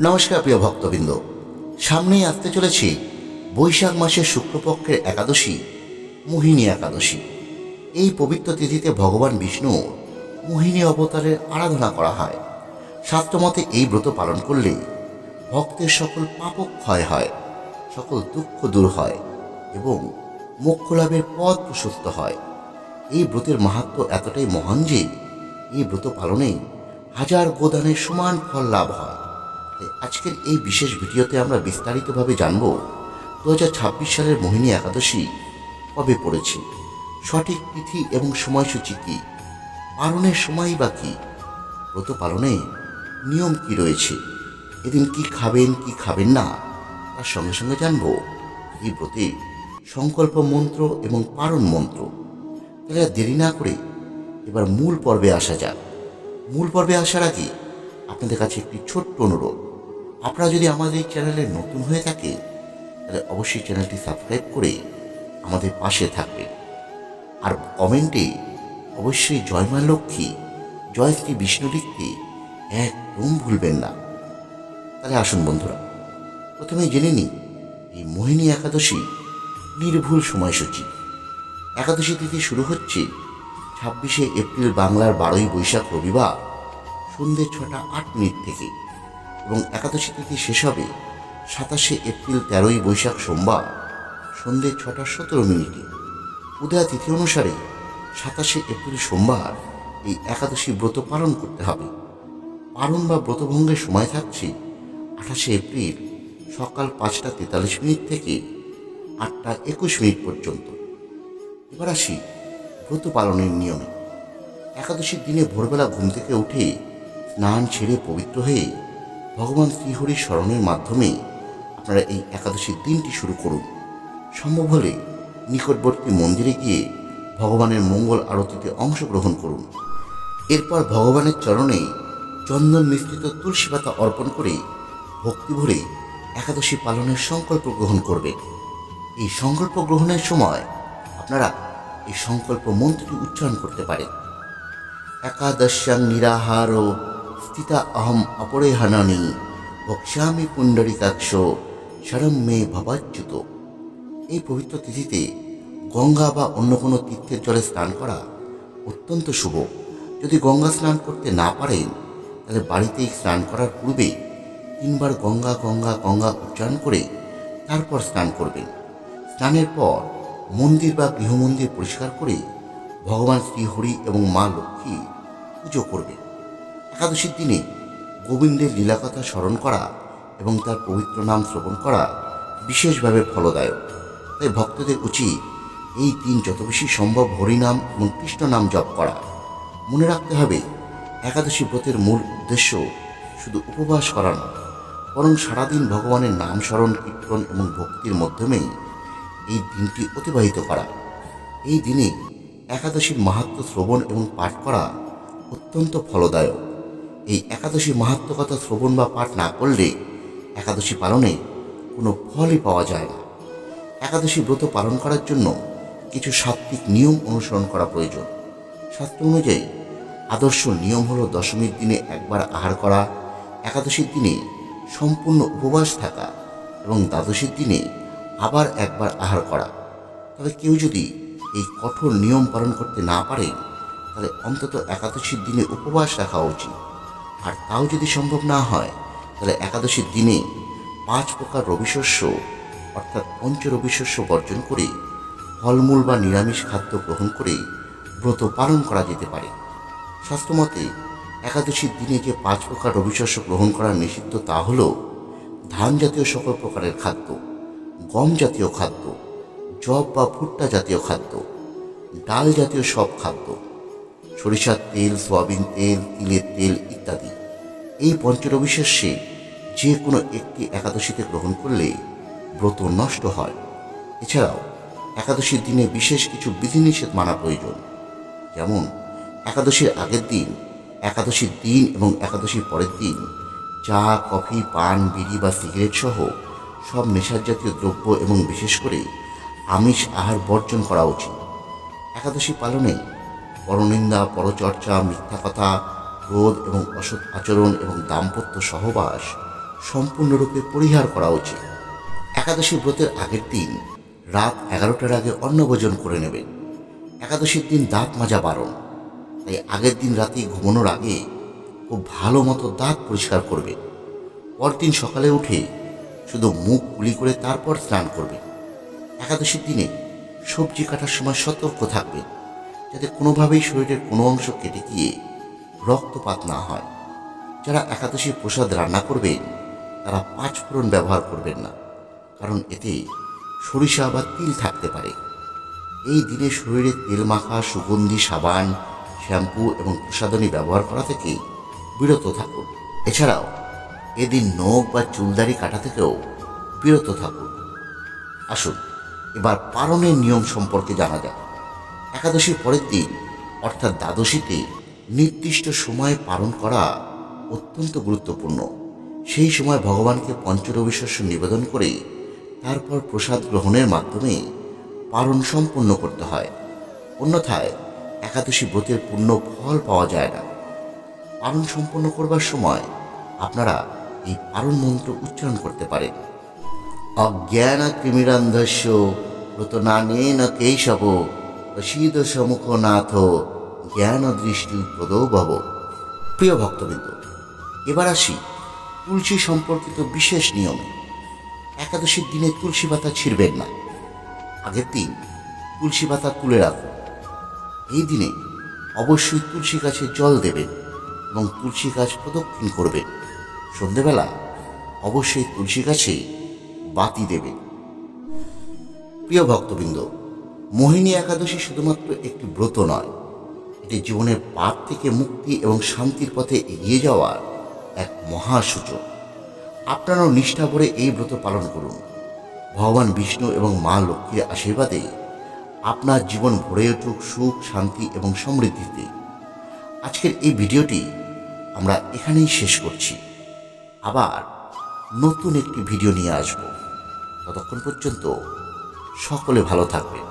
নমস্কার প্রিয় ভক্তবৃন্দ, সামনেই আসতে চলেছে বৈশাখ মাসের শুক্লপক্ষের একাদশী, মোহিনী একাদশী। এই পবিত্র তিথিতে ভগবান বিষ্ণু মোহিনী অবতারের আরাধনা করা হয়। শাস্ত্রমতে এই ব্রত পালন করলে ভক্তের সকল পাপ ক্ষয় হয়, সকল দুঃখ দূর হয় এবং মোক্ষ লাভের পথ প্রশস্ত হয়। এই ব্রতের মাহাত্ম্য এতটাই মহান যে এই ব্রত পালনে হাজার গোদানের সমান ফল লাভ হয়। আজকের এই বিশেষ ভিডিওতে আমরা বিস্তারিতভাবে জানব 2026 সালের মোহিনী একাদশী কবে পড়েছে, সঠিক তিথি এবং সময়সূচি কী, পালনের সময় বা কী, ব্রত পালনে নিয়ম কি রয়েছে, এদিন কি খাবেন কি খাবেন না, তার সঙ্গে সঙ্গে জানব এই ব্রতে সংকল্প মন্ত্র এবং পারণ মন্ত্র। তাহলে আর দেরি না করে এবার মূল পর্বে আসা যাক। মূল পর্বে আসার আগে আপনাদের কাছে একটি ছোট্ট অনুরোধ, আপনারা যদি আমাদের এই চ্যানেলে নতুন হয়ে থাকে তাহলে অবশ্যই চ্যানেলটি সাবস্ক্রাইব করে আমাদের পাশে থাকবেন। আর কমেন্টে অবশ্যই জয় মা লক্ষ্মী, জয় শ্রী বিষ্ণু লিখতে একদম ভুলবেন না। তাহলে আসুন বন্ধুরা, প্রথমে জেনে নিই এই মোহিনী একাদশী নির্ভুল সময়সূচি। একাদশী তিথি শুরু হচ্ছে 26শে এপ্রিল বাংলার 12ই বৈশাখ রবিবার সন্ধ্যে 6টা 8 মিনিট থেকে এবং একাদশী তিথি শেষ হবে 27শে এপ্রিল 13ই বৈশাখ সোমবার সন্ধ্যে 6টা 17 মিনিটে। উদয়া তিথি অনুসারে 27শে এপ্রিল সোমবার এই একাদশী ব্রত পালন করতে হবে। পালন বা ব্রতভঙ্গের সময় থাকছে 28শে এপ্রিল সকাল 5টা 43 মিনিট থেকে 8টা 21 মিনিট পর্যন্ত। এবার আসি ব্রত পালনের নিয়মে। একাদশীর দিনে ভোরবেলা ঘুম থেকে উঠে স্নান ছেড়ে পবিত্র হয়ে ভগবান শ্রীহরির স্মরণের মাধ্যমে আপনারা এই একাদশীর দিনটি শুরু করুন। সম্ভব হলে নিকটবর্তী মন্দিরে গিয়ে ভগবানের মঙ্গল আরতিতে অংশগ্রহণ করুন। এরপর ভগবানের চরণে চন্দন মিশ্রিত তুলসী পাতা অর্পণ করে ভক্তি ভরে একাদশী পালনের সংকল্প গ্রহণ করবেন। এই সংকল্প গ্রহণের সময় আপনারা এই সংকল্প মন্ত্রটি উচ্চারণ করতে পারেন। একাদশ্যাং নিরাহার স্থিতা অহম অপরেহানি বক্ষ্যামি পুণ্ডরিকাক্ষ শরম মে ভবাচ্যুত। এই পবিত্র তিথিতে গঙ্গা বা অন্য কোনো তীর্থের জলে স্নান করা অত্যন্ত শুভ। যদি গঙ্গা স্নান করতে না পারেন তাহলে বাড়িতেই স্নান করার পূর্বে 3 বার গঙ্গা গঙ্গা গঙ্গা উচ্চারণ করে তারপর স্নান করবেন। স্নানের পর মন্দির বা গৃহমন্দির পরিষ্কার করে ভগবান শ্রীহরি এবং মা লক্ষ্মী পুজো করবেন। একাদশীর দিনে গোবিন্দের লীলাকথা স্মরণ করা এবং তার পবিত্র নাম শ্রবণ করা বিশেষভাবে ফলদায়ক। তাই ভক্তদের উচিত এই দিন যত বেশি সম্ভব হরিনাম এবং কৃষ্ণ নাম জপ করা। মনে রাখতে হবে, একাদশী ব্রতের মূল উদ্দেশ্য শুধু উপবাস করা নয়, বরং সারাদিন ভগবানের নাম স্মরণ, কীর্তন এবং ভক্তির মাধ্যমেই এই দিনটি অতিবাহিত করা। এই দিনে একাদশীর মাহাত্ম্য শ্রবণ এবং পাঠ করা অত্যন্ত ফলদায়ক। এই একাদশী মাহাত্ম্য কথা শ্রবণ বা পাঠ না করলে একাদশী পালনে কোনো ফলই পাওয়া যায় না। একাদশী ব্রত পালন করার জন্য কিছু সাত্ত্বিক নিয়ম অনুসরণ করা প্রয়োজন। শাস্ত্র অনুযায়ী আদর্শ নিয়ম হলো দশমীর দিনে একবার আহার করা, একাদশীর দিনে সম্পূর্ণ উপবাস থাকা এবং দ্বাদশীর দিনে আবার একবার আহার করা। তবে কেউ যদি এই কঠোর নিয়ম পালন করতে না পারেন তাহলে অন্তত একাদশীর দিনে উপবাস রাখা উচিত। আর তাও যদি সম্ভব না হয় তাহলে একাদশীর দিনে 5 প্রকার রবিশস্য অর্থাৎ পঞ্চরবিশস্য বর্জন করে ফলমূল বা নিরামিষ খাদ্য গ্রহণ করে ব্রত পালন করা যেতে পারে। শাস্ত্রমতে একাদশীর দিনে যে 5 প্রকার রবিশস্য গ্রহণ করা নিষিদ্ধ তা হল ধান জাতীয় সকল প্রকারের খাদ্য, গম জাতীয় খাদ্য, জব বা ভুট্টা জাতীয় খাদ্য, ডাল জাতীয় সব খাদ্য, সরিষার তেল, সয়াবিন তেল, তিলের তেল ইত্যাদি। এই পঞ্চরবিশস্যে যে কোনো একটি একাদশীতে গ্রহণ করলে ব্রত নষ্ট হয়। এছাড়াও একাদশীর দিনে বিশেষ কিছু বিধিনিষেধ মানা প্রয়োজন। যেমন একাদশীর আগের দিন, একাদশীর দিন এবং একাদশীর পরের দিন চা, কফি, পান, বিড়ি বা সিগারেট সহ সব নেশার জাতীয় দ্রব্য এবং বিশেষ করে আমিষ আহার বর্জন করা উচিত। একাদশী পালনে পরনিন্দা, পরচর্চা, মিথ্যা কথা, ক্রোধ এবং অসৎ আচরণ এবং দাম্পত্য সহবাস সম্পূর্ণরূপে পরিহার করা উচিত। একাদশী ব্রতের আগের দিন রাত 11টার আগে অন্নভোজন করে নেবেন। একাদশীর দিন দাঁত মাজা বারণ, তাই আগের দিন রাতে ঘুমানোর আগে খুব ভালো মতো দাঁত পরিষ্কার করবে। পরদিন সকালে উঠে শুধু মুখ কুলি করে তারপর স্নান করবে। একাদশীর দিনে সবজি কাটার সময় সতর্ক থাকবেন, যাতে কোনোভাবেই শরীরের কোনো অংশ কেটে গিয়ে রক্তপাত না হয়। যারা একাদশীর প্রসাদ রান্না করবেন তারা 5 ফোড়ন ব্যবহার করবেন না, কারণ এতে সরিষা বা তিল থাকতে পারে। এই দিনে শরীরে তেল মাখা, সুগন্ধি সাবান, শ্যাম্পু এবং প্রসাধনী ব্যবহার করা থেকে বিরত থাকুন। এছাড়াও এদিন নখ বা চুলদাড়ি কাটা থেকেও বিরত থাকুন। আসুন এবার পালনের নিয়ম সম্পর্কে জানা যাক। একাদশীর পরের দিন অর্থাৎ দ্বাদশীতে নির্দিষ্ট সময়ে পালন করা অত্যন্ত গুরুত্বপূর্ণ। সেই সময় ভগবানকে পঞ্চরবি শস্য নিবেদন করে তারপর প্রসাদ গ্রহণের মাধ্যমে পালন সম্পূর্ণ করতে হয়। অন্যথায় একাদশী ব্রতের পূর্ণ ফল পাওয়া যায় না। পালন সম্পন্ন করবার সময় আপনারা এই পালন মন্ত্র উচ্চারণ করতে পারেন। অজ্ঞান কৃমিরন্ধস্য প্রতনানেন কেশব প্রসীদ সমুখ নাথ জ্ঞান দৃষ্টি প্রদৌ ভব। প্রিয় ভক্তবৃন্দ, এবার আসি তুলসী সম্পর্কিত বিশেষ নিয়মে। একাদশীর দিনে তুলসী পাতা ছিঁড়বেন না। আগের দিন তুলসী পাতা তুলে রাখুন। এই দিনে অবশ্যই তুলসী গাছে জল দেবেন এবং তুলসী গাছ প্রদক্ষিণ করবেন। সন্ধেবেলা অবশ্যই তুলসী গাছে বাতি দেবেন। প্রিয় ভক্তবৃন্দ, মোহিনী একাদশী শুধুমাত্র একটি ব্রত নয়, এটি জীবনের পাপ থেকে মুক্তি এবং শান্তির পথে এগিয়ে যাওয়ার এক মহাসূচক। আপনারাও নিষ্ঠা করে এই ব্রত পালন করুন। ভগবান বিষ্ণু এবং মা লক্ষ্মীর আশীর্বাদে আপনার জীবন ভরে উঠুক সুখ, শান্তি এবং সমৃদ্ধিতে। আজকের এই ভিডিওটি আমরা এখানেই শেষ করছি। আবার নতুন একটি ভিডিও নিয়ে আসব। ততক্ষণ পর্যন্ত সকলে ভালো থাকবেন।